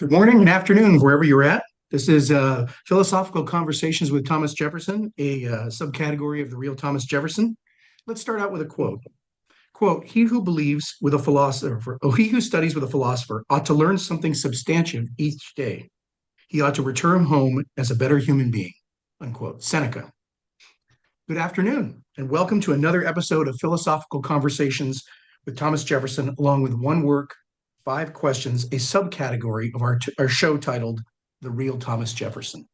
Good morning and afternoon, wherever you're at. This is Philosophical Conversations with Thomas Jefferson, a subcategory of the real Thomas Jefferson. Let's start out with a quote. Quote, he who believes with a philosopher, he who studies with a philosopher ought to learn something substantive each day. He ought to return home as a better human being. Unquote. Seneca. Good afternoon, and welcome to another episode of Philosophical Conversations with Thomas Jefferson, along with one work, 5 questions, a subcategory of our show titled The Real Thomas Jefferson.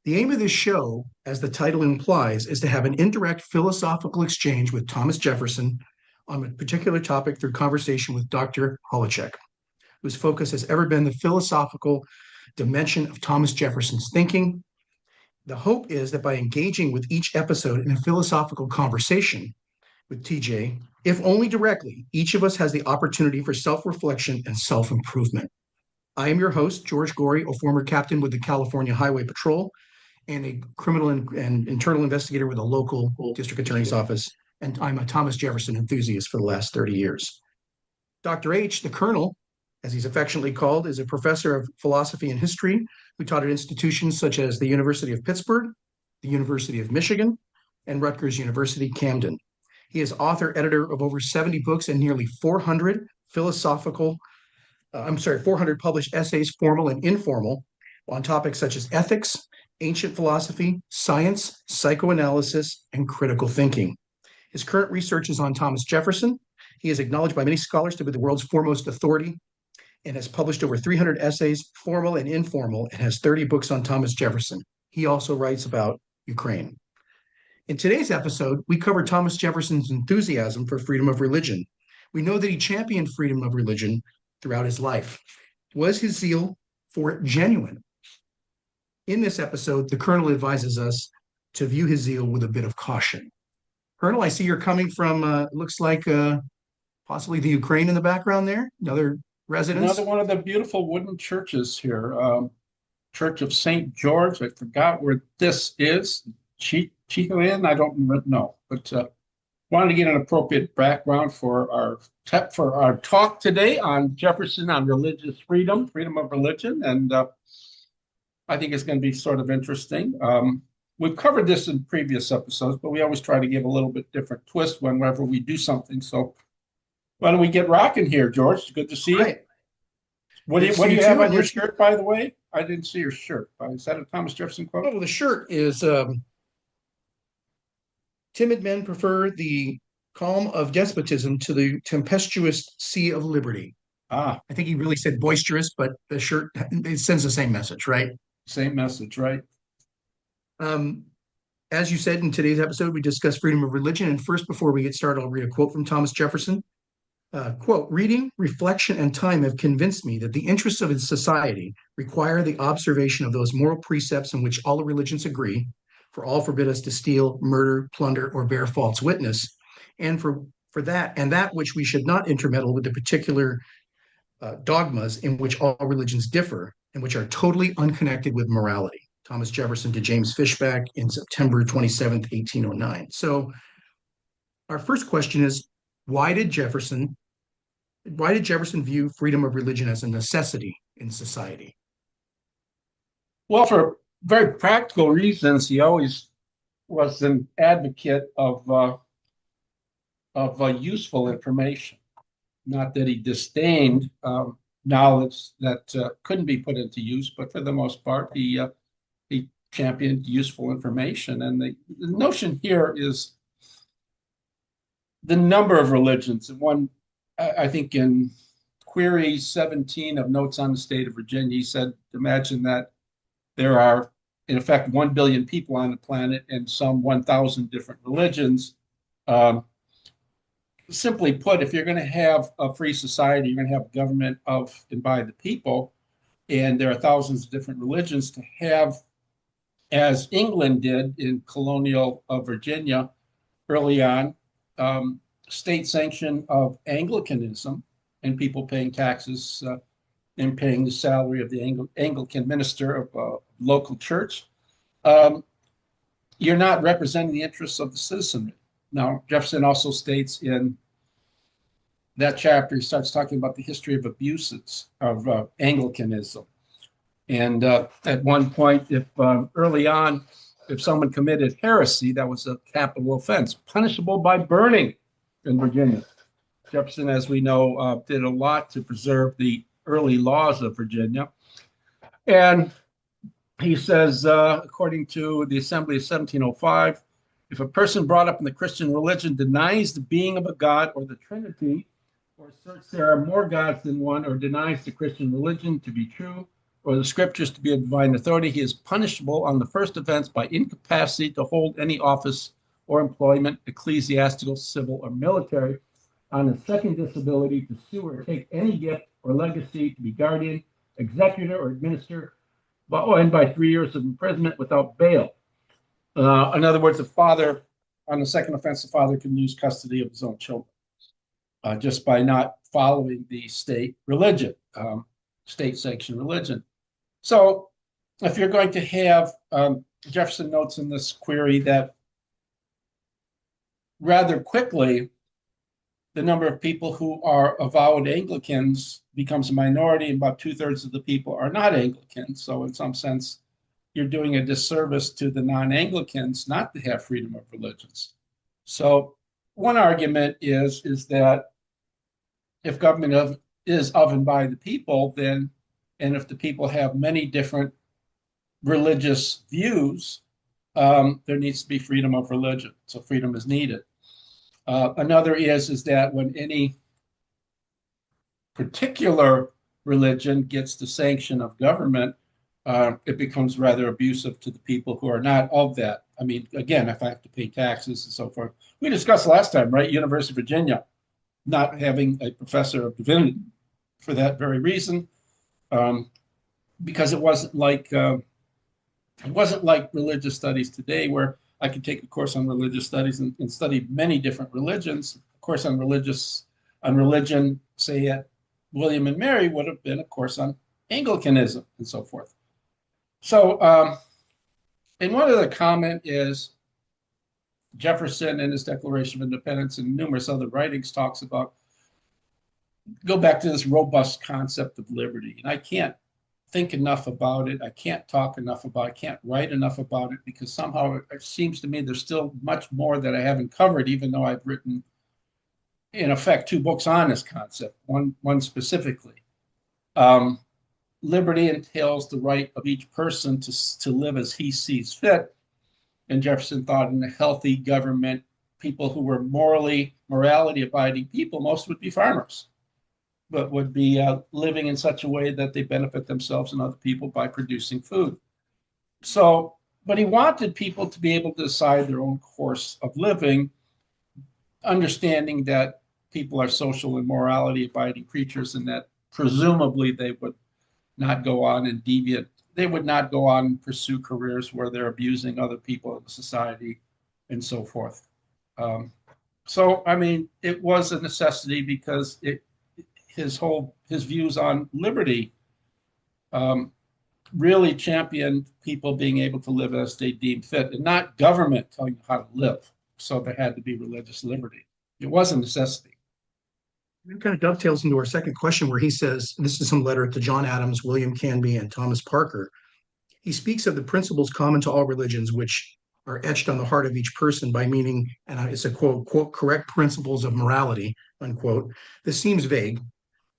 The aim of this show, as the title implies, is to have an indirect philosophical exchange with Thomas Jefferson on a particular topic through conversation with Dr. Holacek, whose focus has ever been the philosophical dimension of Thomas Jefferson's thinking. The hope is that by engaging with each episode in a philosophical conversation with TJ, if only directly, each of us has the opportunity for self-reflection and self-improvement. I am your host, George Gorey, a former captain with the California Highway Patrol and a criminal and internal investigator with a local district attorney's office, and I'm a Thomas Jefferson enthusiast for the last 30 years. Dr. H, the Colonel, as he's affectionately called, is a professor of philosophy and history who taught at institutions such as the University of Pittsburgh, the University of Michigan, and Rutgers University, Camden. He is author, editor of over 70 books and nearly 400 published essays, formal and informal, on topics such as ethics, ancient philosophy, science, psychoanalysis, and critical thinking. His current research is on Thomas Jefferson. He is acknowledged by many scholars to be the world's foremost authority and has published over 300 essays, formal and informal, and has 30 books on Thomas Jefferson. He also writes about Ukraine. In today's episode, we cover Thomas Jefferson's enthusiasm for freedom of religion. We know that he championed freedom of religion throughout his life. Was his zeal for it genuine? In this episode, the Colonel advises us to view his zeal with a bit of caution. Colonel, I see you're coming from, looks like possibly the Ukraine in the background there, another residence. Another one of the beautiful wooden churches here. Church of St. George. I forgot where this is. Chicoin, I don't know, but wanted to get an appropriate background for our talk today on Jefferson, on religious freedom of religion, and I think it's going to be sort of interesting. We've covered this in previous episodes, but we always try to give a little bit different twist whenever we do something. So why don't we get rocking here, George? It's good to see you. Right. What do you have on your shirt, by the way? I didn't see your shirt. Is that a Thomas Jefferson quote? Oh, the shirt is timid men prefer the calm of despotism to the tempestuous sea of liberty. I think he really said boisterous, but the shirt, it sends the same message, right? Same message, right? As you said in today's episode, we discuss freedom of religion. And first, before we get started, I'll read a quote from Thomas Jefferson. Quote, reading, reflection, and time have convinced me that the interests of society require the observation of those moral precepts in which all religions agree, for all forbid us to steal, murder, plunder, or bear false witness, and for that which we should not intermeddle with the particular dogmas in which all religions differ and which are totally unconnected with morality. Thomas Jefferson to James Fishback in September 27th, 1809. So our first question is, why did Jefferson view freedom of religion as a necessity in society? Well, for very practical reasons, he always was an advocate of useful information. Not that he disdained knowledge that couldn't be put into use, but for the most part, he championed useful information. And the notion here is the number of religions. And I think in query 17 of Notes on the State of Virginia, he said, imagine that there are, in effect, 1 billion people on the planet and some 1,000 different religions. Simply put, if you're going to have a free society, you're going to have a government of and by the people, and there are thousands of different religions, to have, as England did in colonial Virginia early on, state sanction of Anglicanism and people paying taxes and paying the salary of the Anglican minister of a local church. You're not representing the interests of the citizenry. Now, Jefferson also states in that chapter, he starts talking about the history of abuses of Anglicanism. And at one point, if early on, if someone committed heresy, that was a capital offense, punishable by burning in Virginia. Jefferson, as we know, did a lot to preserve the early laws of Virginia. And he says, according to the Assembly of 1705, if a person brought up in the Christian religion denies the being of a God or the Trinity, or asserts there are more gods than one, or denies the Christian religion to be true, or the scriptures to be a divine authority, he is punishable on the first offense by incapacity to hold any office or employment, ecclesiastical, civil, or military. On the second disability, to sue or take any gift or legacy, to be guardian, executor, or administrator, and by 3 years of imprisonment without bail. In other words, the father, on the second offense, the father can lose custody of his own children just by not following the state religion, state-sanctioned religion. So if you're going to have, Jefferson notes in this query that rather quickly, the number of people who are avowed Anglicans becomes a minority, and about 2/3 of the people are not Anglicans. So in some sense, you're doing a disservice to the non-Anglicans not to have freedom of religions. So one argument is that if government is of and by the people, then, and if the people have many different religious views, there needs to be freedom of religion. So freedom is needed. Another is that when any particular religion gets the sanction of government, it becomes rather abusive to the people who are not of that. I mean, again, if I have to pay taxes and so forth. We discussed last time, right? University of Virginia not having a professor of divinity for that very reason, because it wasn't like religious studies today, where I could take a course on religious studies and study many different religions. A course on religion, say at William and Mary, would have been a course on Anglicanism and so forth. So, and one other comment is Jefferson in his Declaration of Independence and numerous other writings talks about, go back to this robust concept of liberty. And I can't think enough about it. I can't talk enough about it. I can't write enough about it, because somehow it seems to me there's still much more that I haven't covered, even though I've written, in effect, 2 books on this concept, one specifically. Liberty entails the right of each person to live as he sees fit. And Jefferson thought in a healthy government, people who were morality abiding people, most would be farmers, but would be living in such a way that they benefit themselves and other people by producing food. So, but he wanted people to be able to decide their own course of living, understanding that people are social and morality abiding creatures, and that presumably they would not go on and deviate. They would not go on and pursue careers where they're abusing other people in society and so forth. So, I mean, it was a necessity, because his views on liberty really championed people being able to live as they deemed fit, and not government telling you how to live. So there had to be religious liberty. It was a necessity. It kind of dovetails into our second question, where he says, this is some letter to John Adams, William Canby, and Thomas Parker. He speaks of the principles common to all religions, which are etched on the heart of each person by meaning, and it's a quote, correct principles of morality, unquote. This seems vague.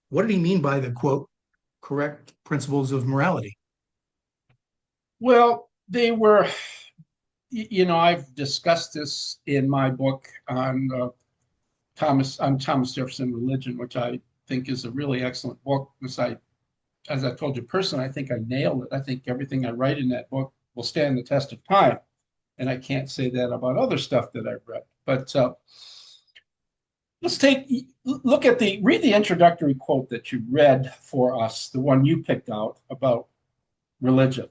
What did he mean by the quote, correct principles of morality? Well, they were, I've discussed this in my book on Thomas Jefferson Religion, which I think is a really excellent book. As I told you personally, I think I nailed it. I think everything I write in that book will stand the test of time. And I can't say that about other stuff that I've read. But let's read the introductory quote that you read for us, the one you picked out about religion.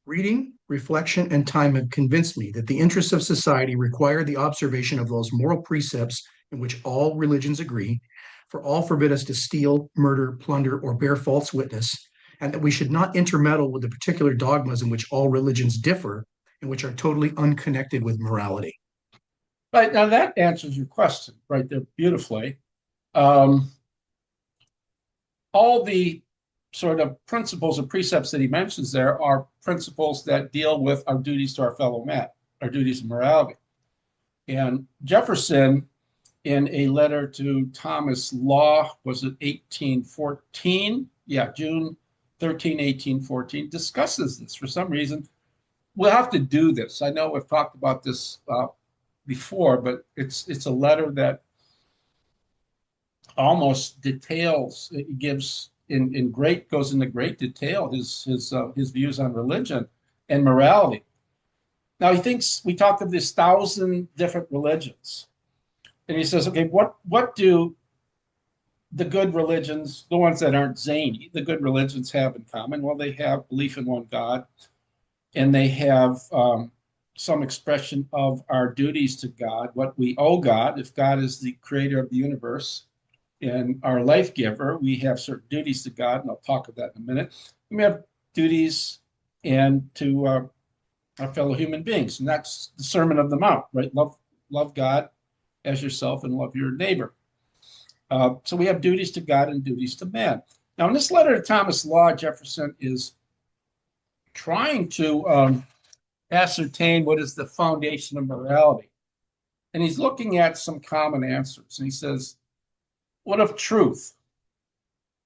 Reading, reflection, and time have convinced me that the interests of society require the observation of those moral precepts in which all religions agree, for all forbid us to steal, murder, plunder, or bear false witness, and that we should not intermeddle with the particular dogmas in which all religions differ and which are totally unconnected with morality. Right, now that answers your question right there beautifully. All the sort of principles and precepts that he mentions there are principles that deal with our duties to our fellow man, our duties of morality. And Jefferson, in a letter to Thomas Law, was it 1814? Yeah, June 13, 1814, discusses this for some reason. We'll have to do this. I know we've talked about this before, but it's a letter that almost details, it gives in great, goes into great detail his views on religion and morality. Now he thinks we talked of this 1,000 different religions, and he says, okay, what do the good religions, the ones that aren't zany, the good religions have in common? Well, they have belief in one God, and they have some expression of our duties to God, what we owe God. If God is the creator of the universe and our life giver, we have certain duties to God, and I'll talk of that in a minute. And we have duties and to our fellow human beings, and that's the Sermon of the Mount, right? Love God as yourself and love your neighbor. So we have duties to God and duties to man. Now, in this letter to Thomas Law, Jefferson is trying to ascertain what is the foundation of morality. And he's looking at some common answers. And he says, what of truth,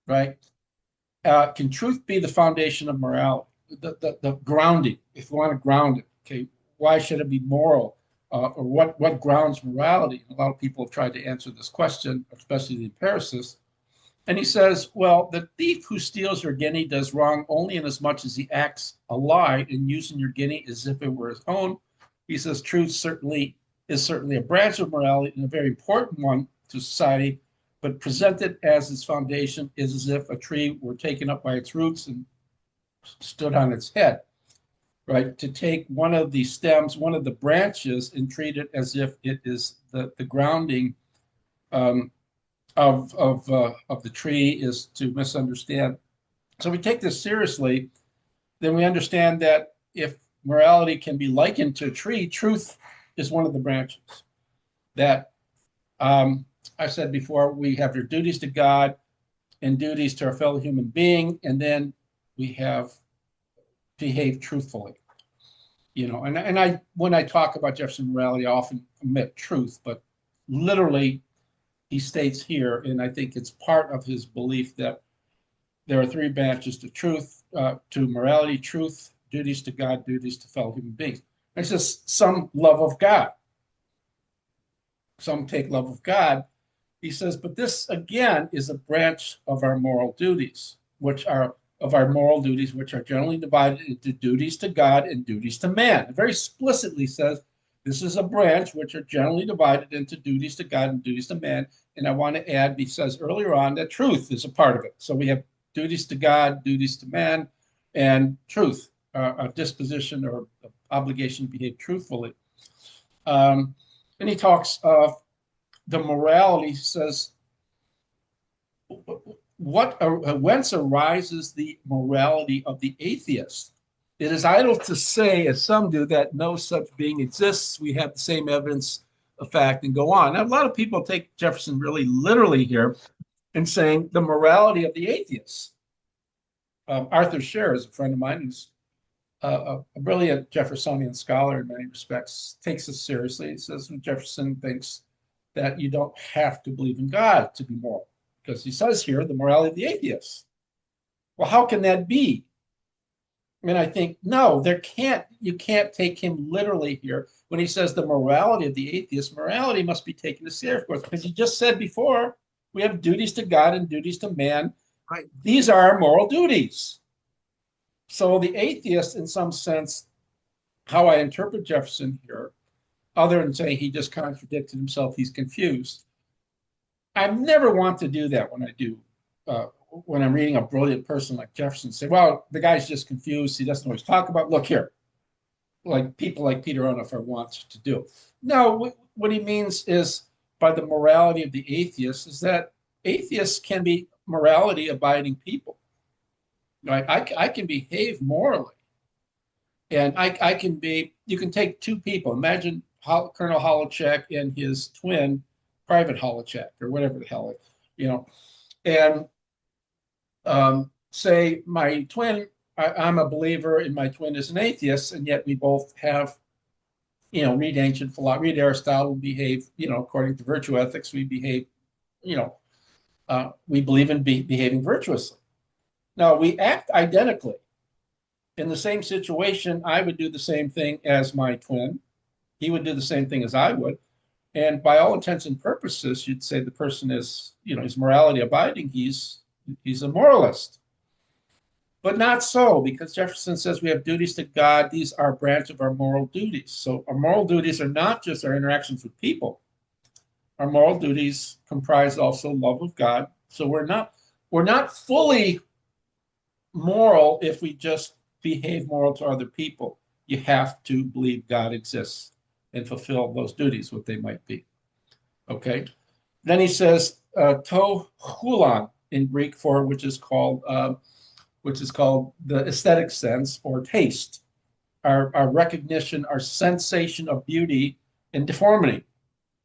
right? Can truth be the foundation of morality? The grounding, if you want to ground it, okay, why should it be moral? Or what grounds morality? A lot of people have tried to answer this question, especially the empiricists. And he says, well, the thief who steals your guinea does wrong only in as much as he acts a lie in using your guinea as if it were his own. He says truth is certainly a branch of morality and a very important one to society, but presented as its foundation is as if a tree were taken up by its roots and stood on its head, right? To take one of the stems, one of the branches, and treat it as if it is the grounding of the tree is to misunderstand. So we take this seriously, then we understand that if morality can be likened to a tree, truth is one of the branches. That I said before, we have your duties to God and duties to our fellow human being, and then we have behave truthfully. You know, and I when I talk about Jefferson morality, I often omit truth, but literally he states here, and I think it's part of his belief that there are three branches to truth, to morality, truth, duties to God, duties to fellow human beings. It's just some love of God. Some take love of God. He says, but this again is a branch of our moral duties, which are generally divided into duties to God and duties to man. It very explicitly says this is a branch which are generally divided into duties to God and duties to man. And I want to add, he says earlier on that truth is a part of it. So we have duties to God, duties to man, and truth, a disposition or obligation to behave truthfully. And he talks of the morality, he says, whence arises the morality of the atheist? It is idle to say, as some do, that no such being exists. We have the same evidence of fact and go on. Now, a lot of people take Jefferson really literally here in saying the morality of the atheists. Arthur Scher is a friend of mine who's a brilliant Jeffersonian scholar in many respects, takes this seriously. He says Jefferson thinks that you don't have to believe in God to be moral, because he says here the morality of the atheists. Well, how can that be? I mean, I think, no, you can't take him literally here when he says the morality of the atheist. Morality must be taken as serious, of course, because he just said before, we have duties to God and duties to man. Right? These are our moral duties. So the atheist, in some sense, how I interpret Jefferson here, other than saying he just contradicted himself, he's confused. I never want to do that when I'm reading a brilliant person like Jefferson. Say, well, the guy's just confused. He doesn't know what he's talking about. Look here, like people like Peter Onuffer wants to do. No, what he means is by the morality of the atheist is that atheists can be morality abiding people. Right? I can behave morally, and I can be. You can take two people. Imagine Colonel Holochek and his twin, Private Holochek, or whatever the hell, and say my twin, I'm a believer and my twin is an atheist, and yet we both have, read ancient philosophy, read Aristotle, behave, according to virtue ethics, we behave, you know, we believe in behaving virtuously. Now we act identically. In the same situation, I would do the same thing as my twin. He would do the same thing as I would. And by all intents and purposes, you'd say the person is, he's morality abiding. He's a moralist. But not so, because Jefferson says we have duties to God. These are a branch of our moral duties. So our moral duties are not just our interactions with people. Our moral duties comprise also love of God. So we're not fully moral if we just behave moral to other people. You have to believe God exists and fulfill those duties, what they might be. Okay. Then he says to hulan in Greek for which is called the aesthetic sense or taste, our recognition, our sensation of beauty and deformity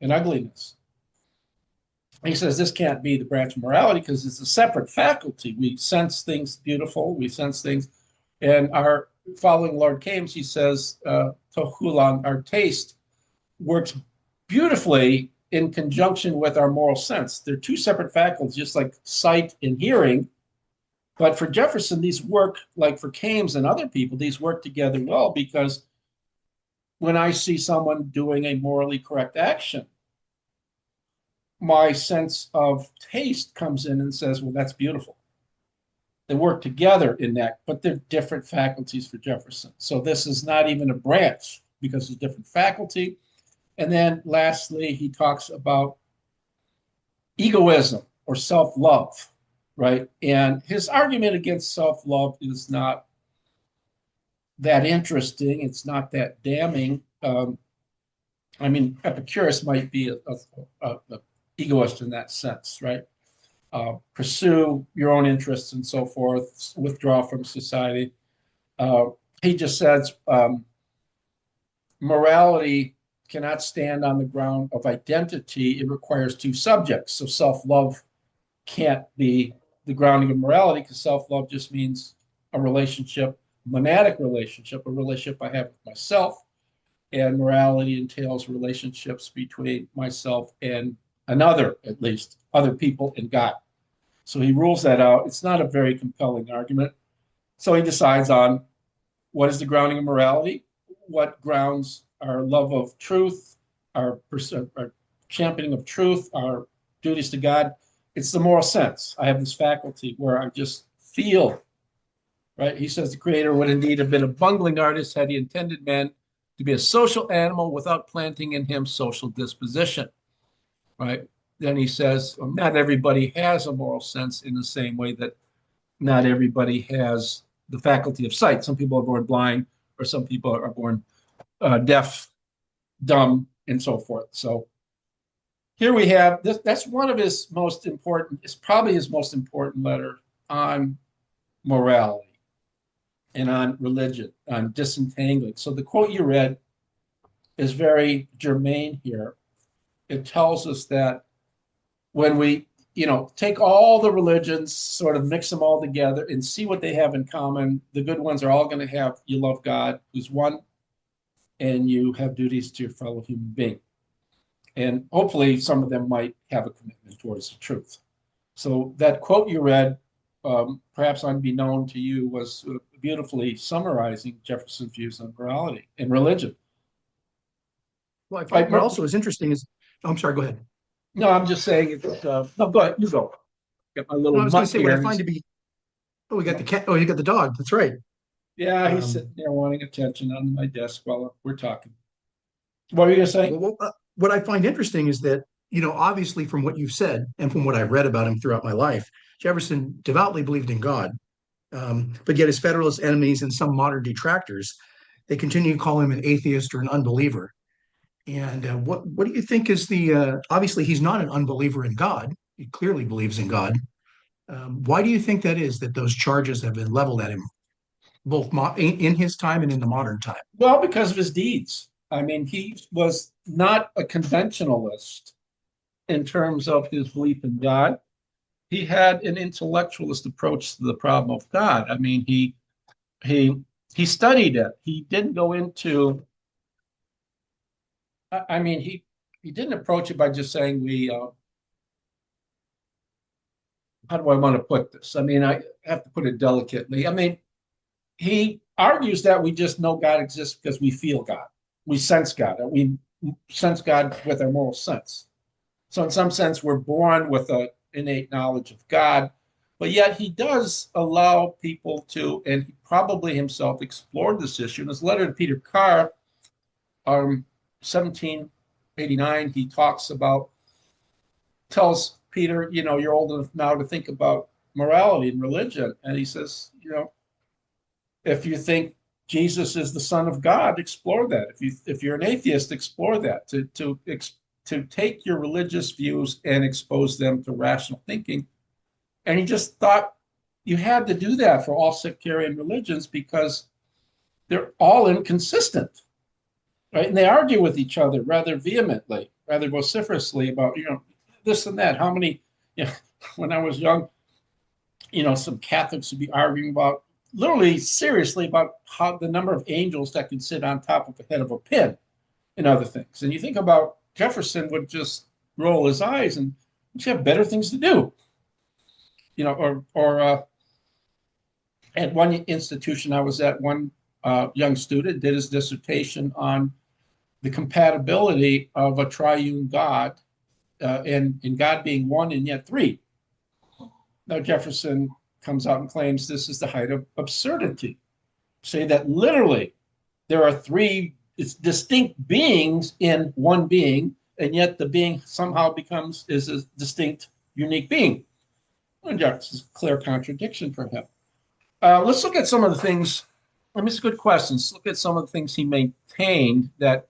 and ugliness. He says this can't be the branch of morality because it's a separate faculty. We sense things beautiful, we sense things, and our following Lord Kames, he says, tohulan, our taste, works beautifully in conjunction with our moral sense. They're two separate faculties, just like sight and hearing. But for Jefferson, these work, like for Kames and other people, these work together well because when I see someone doing a morally correct action, my sense of taste comes in and says, well, that's beautiful. They work together in that, but they're different faculties for Jefferson. So this is not even a branch because it's a different faculty. And then lastly, he talks about egoism or self-love, right? And his argument against self-love is not that interesting. It's not that damning. Epicurus might be a egoist in that sense, right? Pursue your own interests and so forth, withdraw from society. He just says morality cannot stand on the ground of identity. It requires two subjects. So self-love can't be the grounding of morality because self-love just means a relationship, monadic relationship, a relationship I have with myself. And morality entails relationships between myself and another, at least, other people and God. So he rules that out. It's not a very compelling argument. So he decides on what is the grounding of morality, what grounds our love of truth, our championing of truth, our duties to God. It's the moral sense. I have this faculty where I just feel, right? He says the creator would indeed have been a bungling artist had he intended man to be a social animal without planting in him social disposition, right? Then he says, not everybody has a moral sense in the same way that not everybody has the faculty of sight. Some people are born blind, or some people are born deaf, dumb, and so forth. So here we have this. That's one of his most important. It's probably his most important letter on morality and on religion, on disentangling. So the quote you read is very germane here. It tells us that when we, take all the religions, sort of mix them all together and see what they have in common, the good ones are all going to have you love God, who's one, and you have duties to your fellow human being. And hopefully some of them might have a commitment towards the truth. So that quote you read, perhaps unbeknown to you, was beautifully summarizing Jefferson's views on morality and religion. Well, I find what also is interesting is, oh, I'm sorry, go ahead. No, I'm just saying it. No, go ahead. You go. Get my little No, I was going to mutt say what I here. find to be, oh, we got the cat. Oh, you got the dog. That's right. Yeah, he's sitting there wanting attention on my desk while we're talking. What were you going to say? What I find interesting is that, obviously from what you've said and from what I've read about him throughout my life, Jefferson devoutly believed in God. But yet his Federalist enemies and some modern detractors, they continue to call him an atheist or an unbeliever. And what do you think is obviously he's not an unbeliever in God. He clearly believes in God. Why do you think that is that those charges have been leveled at him, both in his time and in the modern time? Well, because of his deeds. I mean, he was not a conventionalist in terms of his belief in God. he had an intellectualist approach to the problem of God. I mean, he he studied it. He didn't go into. I mean, he didn't approach it by just saying we. How do I want to put this? I mean, I have to put it delicately. I mean, he argues that we just know God exists because we feel God, we sense God, we sense God with our moral sense. So, in some sense, we're born with an innate knowledge of God, but yet he does allow people to, and he probably himself explored this issue. In his letter to Peter Carr, 1789, he talks about, tells Peter, you're old enough now to think about morality and religion. And he says, if you think Jesus is the Son of God, explore that. If you're an atheist, explore that. To take your religious views and expose them to rational thinking. And he just thought you had to do that for all sectarian religions because they're all inconsistent, right? And they argue with each other rather vehemently, rather vociferously about, this and that. How many, when I was young, some Catholics would be arguing about, literally seriously, about how the number of angels that can sit on top of the head of a pin and other things. And you think about Jefferson would just roll his eyes and just have better things to do, or at one institution I was at, one young student did his dissertation on the compatibility of a triune God and God being one and yet three. Now Jefferson comes out and claims this is the height of absurdity. Say that literally there are three distinct beings in one being, and yet the being somehow is a distinct, unique being. And Jefferson's a clear contradiction for him. Let's look at some of the things. It's a good question. Let's look at some of the things he maintained that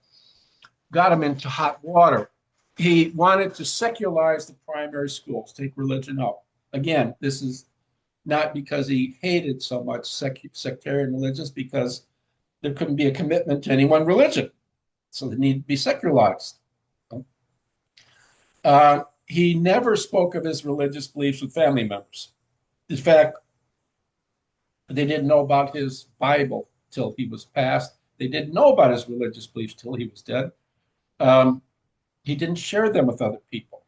got him into hot water. He wanted to secularize the primary schools, take religion out. Again, this is not because he hated so much sectarian religions, because there couldn't be a commitment to any one religion. So they need to be secularized. He never spoke of his religious beliefs with family members. In fact, they didn't know about his Bible till he was passed. They didn't know about his religious beliefs till he was dead. He didn't share them with other people.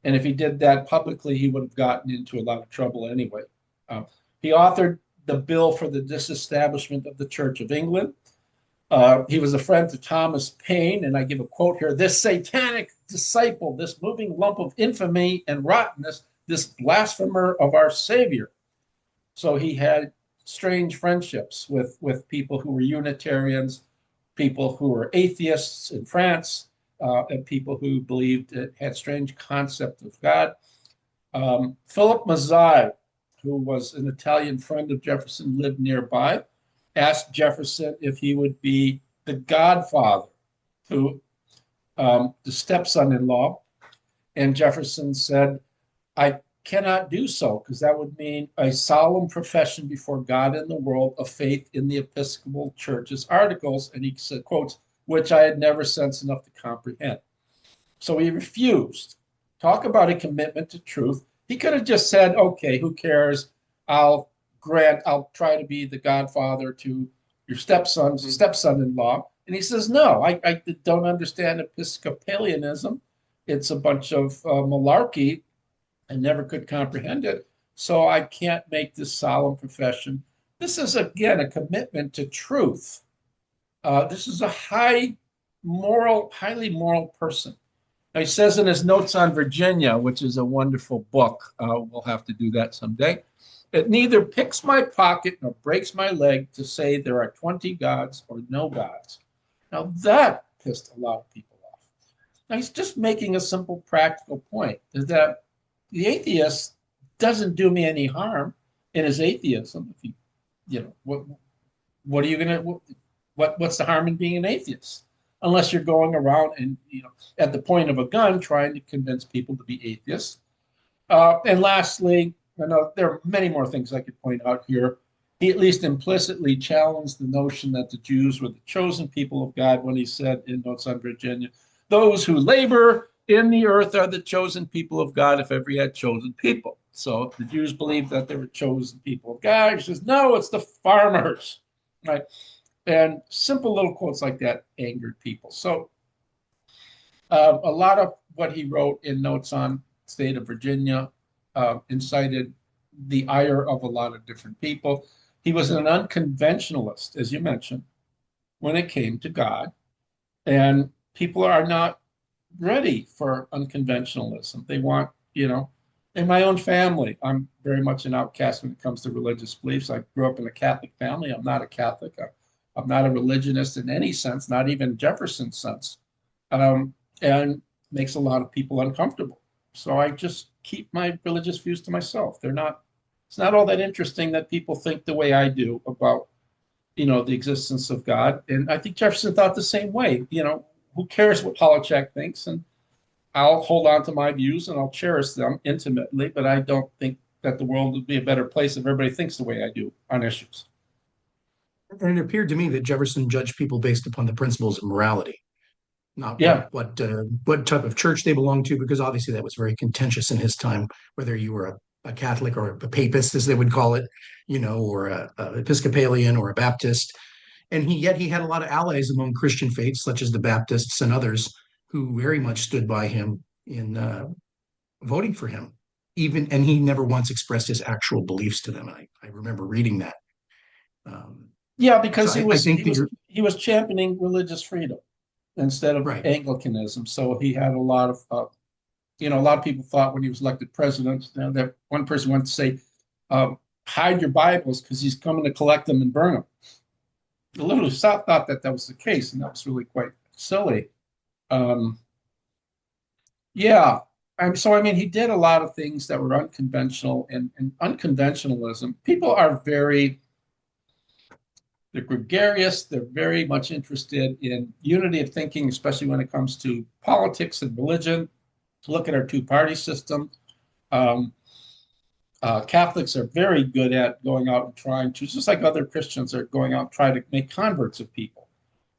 And if he did that publicly, he would have gotten into a lot of trouble anyway. He authored the bill for the disestablishment of the Church of England. He was a friend to Thomas Paine, and I give a quote here: "This satanic disciple, this moving lump of infamy and rottenness, this blasphemer of our Savior." So he had strange friendships with people who were Unitarians, people who were atheists in France, and people who believed it had strange concept of God. Philip Mazzei, who was an Italian friend of Jefferson, lived nearby, asked Jefferson if he would be the godfather to the stepson-in-law. And Jefferson said, "I cannot do so, because that would mean a solemn profession before God and the world of faith in the Episcopal Church's articles." And he said, quotes, "which I had never sense enough to comprehend." So he refused. Talk about a commitment to truth. He could have just said, "Okay, who cares? I'll try to be the godfather to your stepson-in-law." And he says, "No, I don't understand Episcopalianism. It's a bunch of malarkey. I never could comprehend it. So I can't make this solemn profession." This is, again, a commitment to truth. This is a highly moral person. Now, he says in his notes on Virginia, which is a wonderful book, we'll have to do that someday, "It neither picks my pocket nor breaks my leg to say there are 20 gods or no gods." Now, that pissed a lot of people off. Now, he's just making a simple practical point, is that the atheist doesn't do me any harm in his atheism. If what are you going to, what's the harm in being an atheist? Unless you're going around and, at the point of a gun, trying to convince people to be atheists. And lastly, I know there are many more things I could point out here. He at least implicitly challenged the notion that the Jews were the chosen people of God when he said in Notes on Virginia, "Those who labor in the earth are the chosen people of God, if ever he had chosen people. So the Jews believed that they were chosen people of God. He says, no, it's the farmers, right? And simple little quotes like that angered people. So a lot of what he wrote in Notes on State of Virginia incited the ire of a lot of different people. He was an unconventionalist, as you mentioned, when it came to God. And people are not ready for unconventionalism. They want, in my own family, I'm very much an outcast when it comes to religious beliefs. I grew up in a Catholic family. I'm not a Catholic. I'm not a religionist in any sense, not even Jefferson's sense, and makes a lot of people uncomfortable. So I just keep my religious views to myself. It's not all that interesting that people think the way I do about, the existence of God. And I think Jefferson thought the same way. Who cares what Holochek thinks? And I'll hold on to my views and I'll cherish them intimately, but I don't think that the world would be a better place if everybody thinks the way I do on issues. And it appeared to me that Jefferson judged people based upon the principles of morality, not Yeah. what type of church they belonged to, because obviously that was very contentious in his time, whether you were a Catholic or a papist, as they would call it, or a Episcopalian or a Baptist. And yet he had a lot of allies among Christian faiths, such as the Baptists and others, who very much stood by him in voting for him. And he never once expressed his actual beliefs to them. I remember reading that. Um, Yeah, so because he I was think he that was you're he was championing religious freedom instead of right. Anglicanism. So he had a lot of a lot of people thought when he was elected president, that one person went to say, hide your Bibles because he's coming to collect them and burn them. The little South thought that that was the case, and that was really quite silly. Um, yeah, so I mean, he did a lot of things that were unconventional, and unconventionalism. People are they're gregarious. They're very much interested in unity of thinking, especially when it comes to politics and religion. Look at our two-party system. Um, Catholics are very good at going out and trying to, just like other Christians are going out and trying to make converts of people.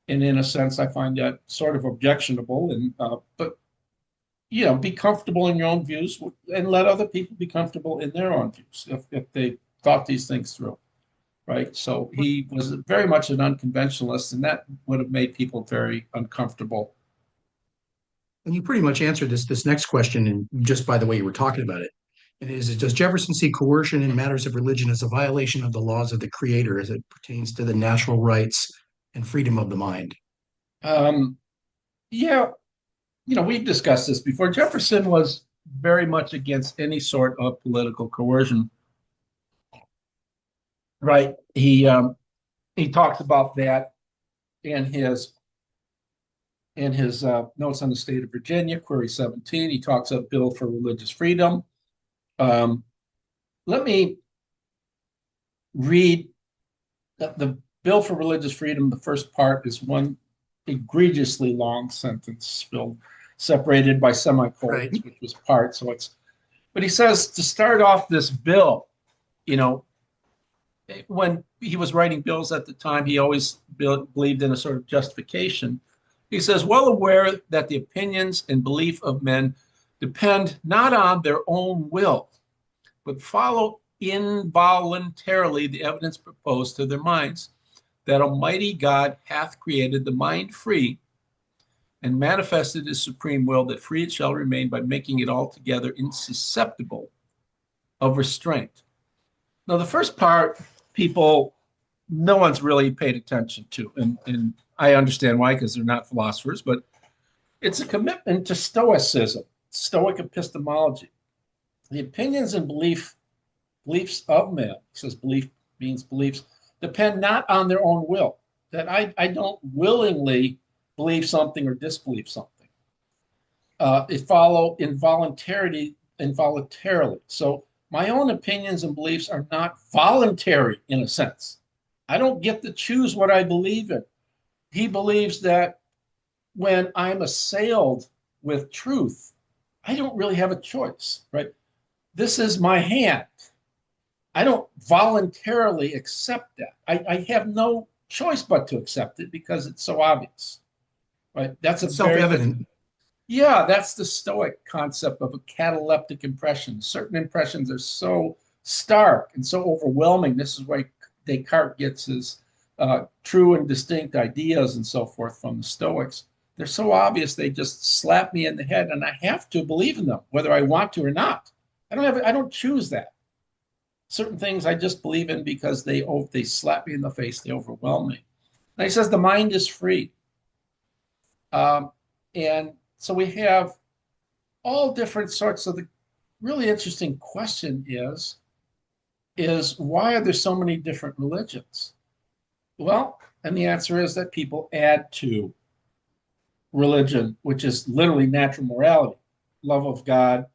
And in a sense, I find that sort of objectionable. But be comfortable in your own views and let other people be comfortable in their own views if they thought these things through. Right. So he was very much an unconventionalist, and that would have made people very uncomfortable. And you pretty much answered this next question, and just by the way you were talking about it. And does Jefferson see coercion in matters of religion as a violation of the laws of the Creator as it pertains to the natural rights and freedom of the mind? Um, yeah, we've discussed this before. Jefferson was very much against any sort of political coercion. Right. He talks about that in his notes on the state of Virginia, query 17. He talks of bill for religious freedom. Um, let me read the bill for religious freedom. The first part is one egregiously long sentence filled separated by Right. semicolons, which was part. But he says to start off this bill, you know, when he was writing bills at the time, he always believed in a sort of justification. He says, well aware that the opinions and belief of men depend not on their own will, but follow involuntarily the evidence proposed to their minds, that Almighty God hath created the mind free and manifested his supreme will, that free it shall remain by making it altogether insusceptible of restraint. Now, the first part, no one's really paid attention to, and I understand why, because they're not philosophers, but it's a commitment to Stoicism, Stoic epistemology. The opinions and beliefs of men, says belief means beliefs, depend not on their own will. That I don't willingly believe something or disbelieve something. It follow involuntarily. So my own opinions and beliefs are not voluntary in a sense. I don't get to choose what I believe in. He believes that when I'm assailed with truth, I don't really have a choice, right? This is my hand. I don't voluntarily accept that. I have no choice but to accept it because it's so obvious, right? That's a It's very good, self-evident. Yeah, that's the Stoic concept of a cataleptic impression. Certain impressions are so stark and so overwhelming. This is why Descartes gets his true and distinct ideas and so forth from the Stoics. They're so obvious they just slap me in the head, and I have to believe in them, whether I want to or not. I don't choose that. Certain things I just believe in because they slap me in the face, they overwhelm me. And he says the mind is free. Um, and so we have all different sorts of the really interesting question is why are there so many different religions? Well, and the answer is that people add to religion, which is literally natural morality, love of God,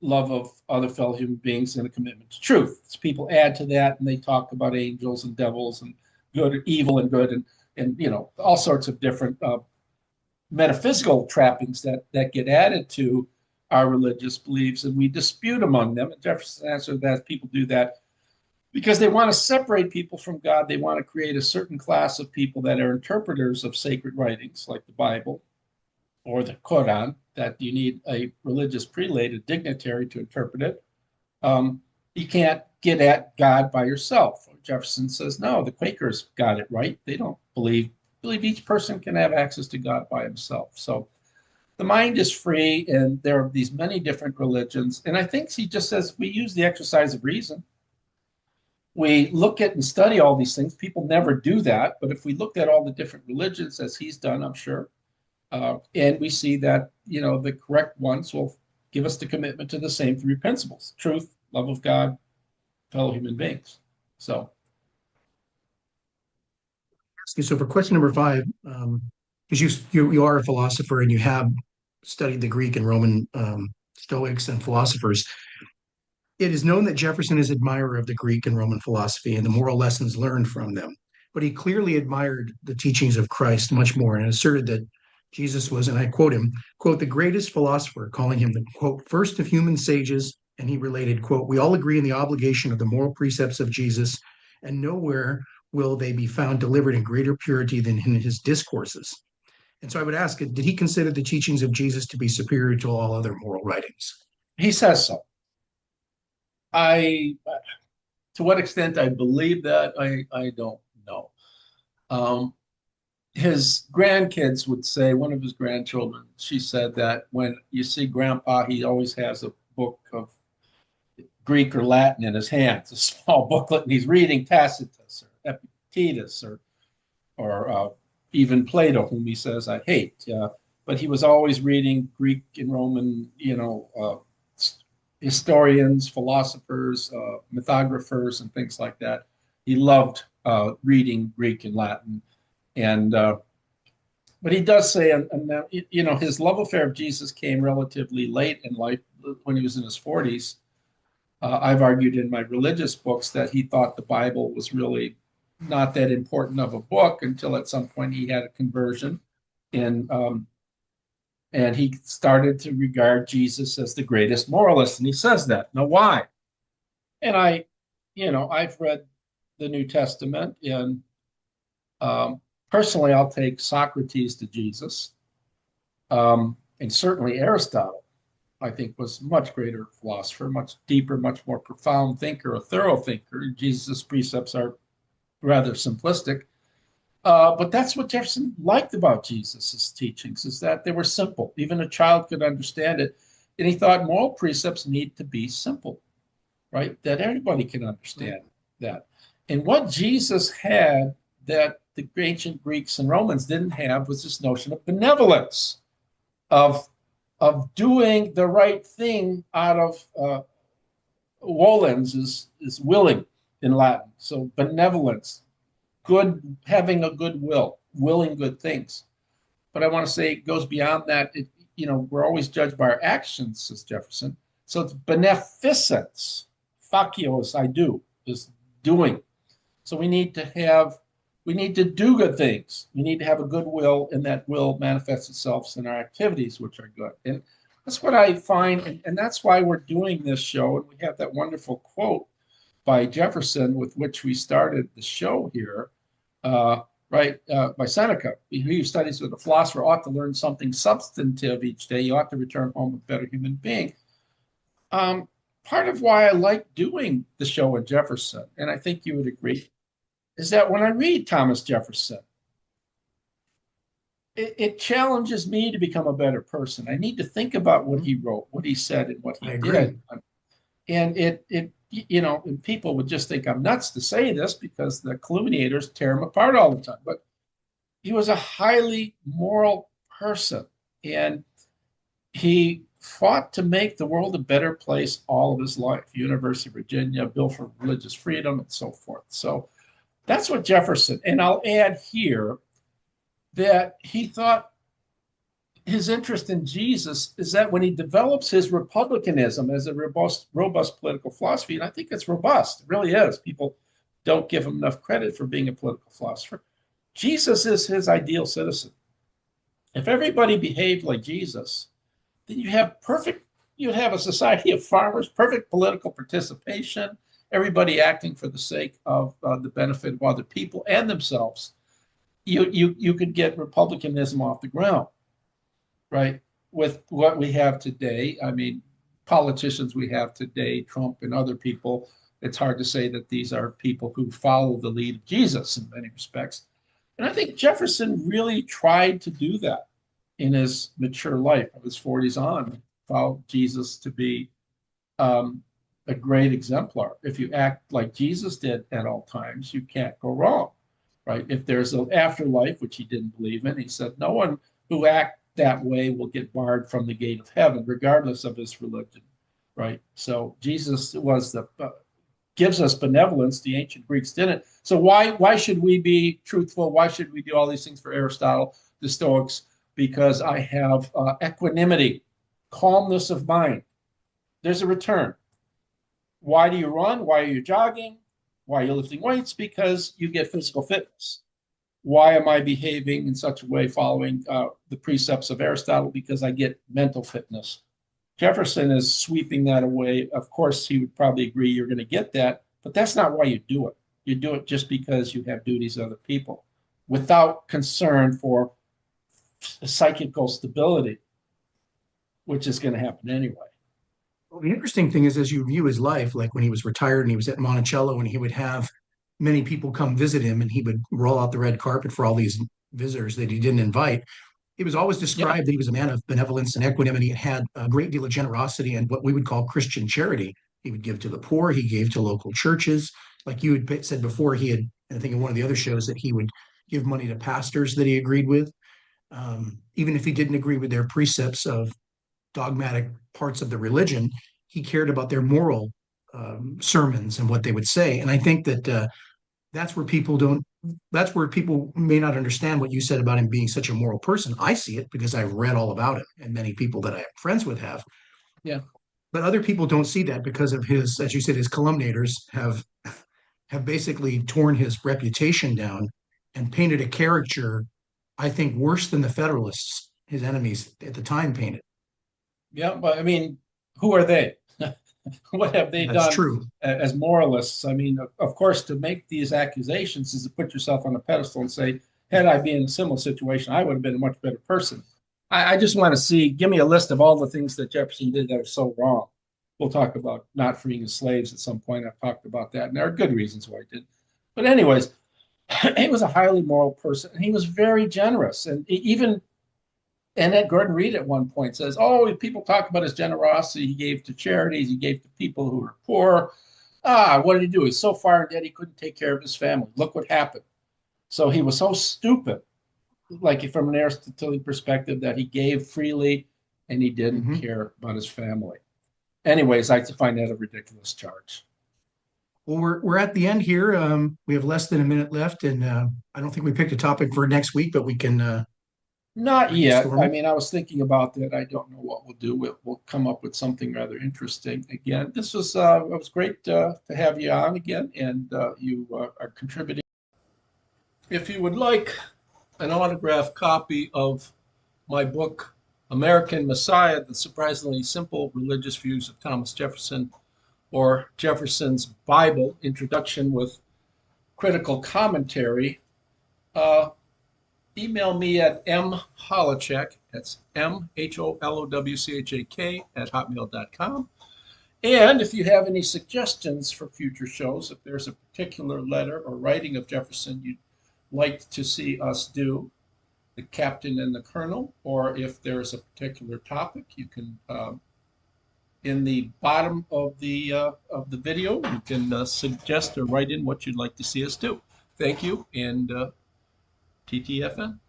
love of other fellow human beings, and a commitment to truth. So people add to that, and they talk about angels and devils and good, evil, and good, and all sorts of different metaphysical trappings that get added to our religious beliefs, and we dispute among them. And Jefferson's answer to that, people do that because they want to separate people from God. They want to create a certain class of people that are interpreters of sacred writings like the Bible or the Quran, that you need a religious prelate, a dignitary, to interpret it. You can't get at God by yourself. Jefferson says, no, the Quakers got it right. They don't believe each person can have access to God by himself. So the mind is free, and there are these many different religions. And I think he just says we use the exercise of reason. We look at and study all these things. People never do that. But if we looked at all the different religions, as he's done, I'm sure, and we see that, the correct ones will give us the commitment to the same three principles: truth, love of God, fellow human beings. So, So for question number five, because you are a philosopher and you have studied the Greek and Roman Stoics and philosophers, it is known that Jefferson is admirer of the Greek and Roman philosophy and the moral lessons learned from them. But he clearly admired the teachings of Christ much more and asserted that Jesus was, and I quote him, quote, the greatest philosopher, calling him the, quote, first of human sages. And he related, quote, we all agree in the obligation of the moral precepts of Jesus, and nowhere will they be found delivered in greater purity than in his discourses. And so I would ask, did he consider the teachings of Jesus to be superior to all other moral writings? he says so. I, to what extent I believe that, I don't know. Um, his grandkids would say, one of his grandchildren, she said that when you see Grandpa, he always has a book of Greek or Latin in his hands, a small booklet, and he's reading Tacitus or Epictetus or even Plato, whom he says I hate. But he was always reading Greek and Roman, historians, philosophers, mythographers, and things like that. He loved reading Greek and Latin, and but he does say, and his love affair of Jesus came relatively late in life when he was in his 40s. I've argued in my religious books that he thought the Bible was really not that important of a book until at some point he had a conversion, and and he started to regard Jesus as the greatest moralist, and he says that. Now, why? And I've read the New Testament, and personally, I'll take Socrates to Jesus, and certainly Aristotle. I think was a much greater philosopher, much deeper, much more profound thinker, a thorough thinker. Jesus' precepts are rather simplistic. But that's what Jefferson liked about Jesus' teachings, is that they were simple. Even a child could understand it. And he thought moral precepts need to be simple, right? That everybody can understand that. And what Jesus had that the ancient Greeks and Romans didn't have was this notion of benevolence, of doing the right thing out of volens is willing in Latin. So benevolence, good, having a good will, willing good things. But I want to say it goes beyond that. We're always judged by our actions, says Jefferson. So it's beneficence. Facio is I do, is doing. So we need to do good things. We need to have a good will, and that will manifests itself in our activities, which are good. And that's what I find, and that's why we're doing this show. And we have that wonderful quote by Jefferson with which we started the show here, right? By Seneca. He who studies with a philosopher ought to learn something substantive each day. You ought to return home a better human being. Um, Part of why I like doing the show with Jefferson, and I think you would agree, is that when I read Thomas Jefferson, it challenges me to become a better person. I need to think about what he wrote, what he said, and what I he did. agree. And and people would just think I'm nuts to say this because the calumniators tear him apart all the time. But he was a highly moral person, and he fought to make the world a better place all of his life. University of Virginia, Bill for Religious Freedom, and so forth. So that's what Jefferson, and I'll add here that he thought his interest in Jesus is that when he develops his republicanism as a robust political philosophy, and I think it's robust, it really is. People don't give him enough credit for being a political philosopher. Jesus is his ideal citizen. If everybody behaved like Jesus, then you'd have a society of farmers, perfect political participation, everybody acting for the sake of the benefit of other people and themselves. You could get republicanism off the ground, right? With what we have today, I mean, politicians we have today, Trump and other people, it's hard to say that these are people who follow the lead of Jesus in many respects. And I think Jefferson really tried to do that in his mature life, of his 40s on, followed Jesus to be a great exemplar. If you act like Jesus did at all times, you can't go wrong, right? If there's an afterlife, which he didn't believe in, he said, no one who acts that way will get barred from the gate of heaven, regardless of his religion, right? So Jesus was gives us benevolence. The ancient Greeks didn't. So why should we be truthful? Why should we do all these things for Aristotle, the Stoics? Because I have equanimity, calmness of mind. There's a return. Why do you run? Why are you jogging? Why are you lifting weights? Because you get physical fitness. Why am I behaving in such a way following the precepts of Aristotle? Because I get mental fitness. Jefferson is sweeping that away. Of course, he would probably agree you're going to get that, but that's not why you do it. You do it just because you have duties to other people without concern for psychical stability, which is going to happen anyway. Well, the interesting thing is, as you view his life, like when he was retired and he was at Monticello, and he would have many people come visit him, and he would roll out the red carpet for all these visitors that he didn't invite. He was always Yeah, described that he was a man of benevolence and equanimity and had a great deal of generosity and what we would call Christian charity. He would give to the poor, he gave to local churches. Like you had said before, he had, I think in one of the other shows, that he would give money to pastors that he agreed with, even if he didn't agree with their precepts of dogmatic parts of the religion. He cared about their moral sermons and what they would say. And I think that that's where people don't, that's where people may not understand what you said about him being such a moral person. I see it because I've read all about him, and many people that I am friends with have. yeah, But other people don't see that because of his, as you said, his calumniators have basically torn his reputation down and painted a caricature, I think, worse than the Federalists, his enemies at the time, painted. yeah. But I mean, who are they? What have they That's done true. as moralists? I mean, of course, to make these accusations is to put yourself on a pedestal and say, had I been in a similar situation, I would have been a much better person. I just want to see, give me a list of all the things that Jefferson did that are so wrong. We'll talk about not freeing his slaves at some point. I've talked about that, and there are good reasons why he did. But, anyways, he was a highly moral person, and he was very generous. And even Annette Gordon Reed at one point says, "Oh, people talk about his generosity. He gave to charities. He gave to people who were poor. What did he do? He's so far in debt he couldn't take care of his family. Look what happened." So he was so stupid, like from an Aristotelian perspective, that he gave freely and he didn't Mhm. care about his family. Anyways, I find that a ridiculous charge. Well, we're at the end here. We have less than a minute left, and I don't think we picked a topic for next week, but we can Not yet. brainstorm I it. mean, I was thinking about that. I don't know what we'll do. We'll come up with something rather interesting again. This was it was great to have you on again, and you are contributing. If you would like an autographed copy of my book, American Messiah: The Surprisingly Simple Religious Views of Thomas Jefferson, or Jefferson's Bible, Introduction with Critical Commentary, email me at mholowchak, that's MHOLOWCHAK at hotmail.com. And if you have any suggestions for future shows, if there's a particular letter or writing of Jefferson you'd like to see us do, the captain and the colonel, or if there's a particular topic, you can in the bottom of the video, you can suggest or write in what you'd like to see us do. Thank you, and TTFN.